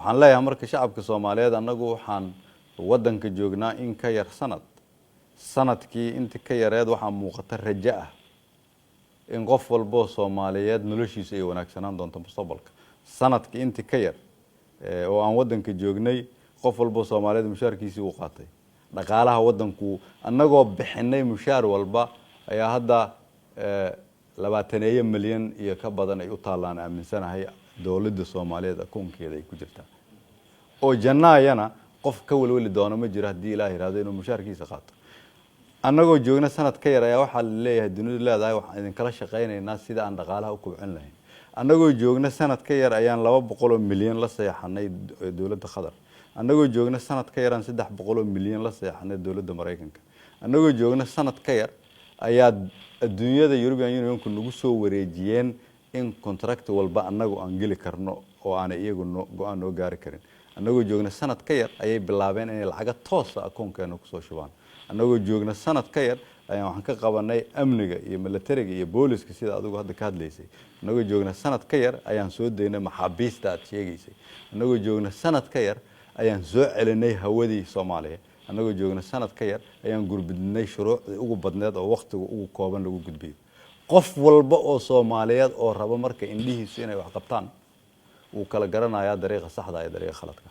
waxaan leeyahay marka shacabka Soomaaliyeed anagu waxaan wadanka joognaa in ka yar sanadkii inta ka yareed waxaa muuqata rajo ah in qof walba Soomaaliyeed noloshiisa ay wanaagsanaan doonto mustaqbalka sanadkii inta ka yar oo aan wadanka joognay qof walba Soomaaliyeed mushaarkiisa uu qaatay dhaqaalaha wadanku anagoo bixinay mushaar walba ayaa hadda 20 milyan iyo ka badan ay u taalaan aaminsanahay dawladda Soomaaliyeed akoonkeeda ay ku jirtaa oo jannaayana qof ka walwali doona ma jiro hadii Ilaahay raado inuu mushaarkiisa qaato anagoo joogna sanad ka yar ayaa waxa la leeyahay dunida leedahay waxaan idin kala shaqeynaynaa sida aan dhaqaalaha u kobcin lahayn anagoo joogna sanad ka yar ayaan 200 milyan la saxanay dawladda Qatar anagoo joogna sanad ka yaraan 300 milyan la saxanay dawladda Mareykanka anagoo joogna sanad ka yar ayaa adduunyada European Union ku nagu soo wareejiyeen in contract walba anagu aan gali karno oo aan iyagu go'aan oo gaari karin anagoo joogna sanad ka yar ayay bilaabeen inay lacag toos ah akoonkeena ku soo shubaan anagoo joogna sanad ka yar ayaan waxaan ka qabanay amniga iyo militariga iyo booliska sida adigu hadda ka hadlaysay anagoo joogna sanad ka yar ayaan soo deynay maxaabiista aad sheegaysay anagoo joogna sanad ka yar ayaan soo celinay hawadii Soomaaliya anagoo joogna sanad ka yar ayaan gurbidnay shuruucdii ugu badneed oo waqtiga ugu kooban lagu gudbiyo qof walba oo Soomaaliyeed oo raba marka indhihiisu inay wax qabtaan uu kala garanayaa dariiqa saxda ah iyo dariiqa khaladka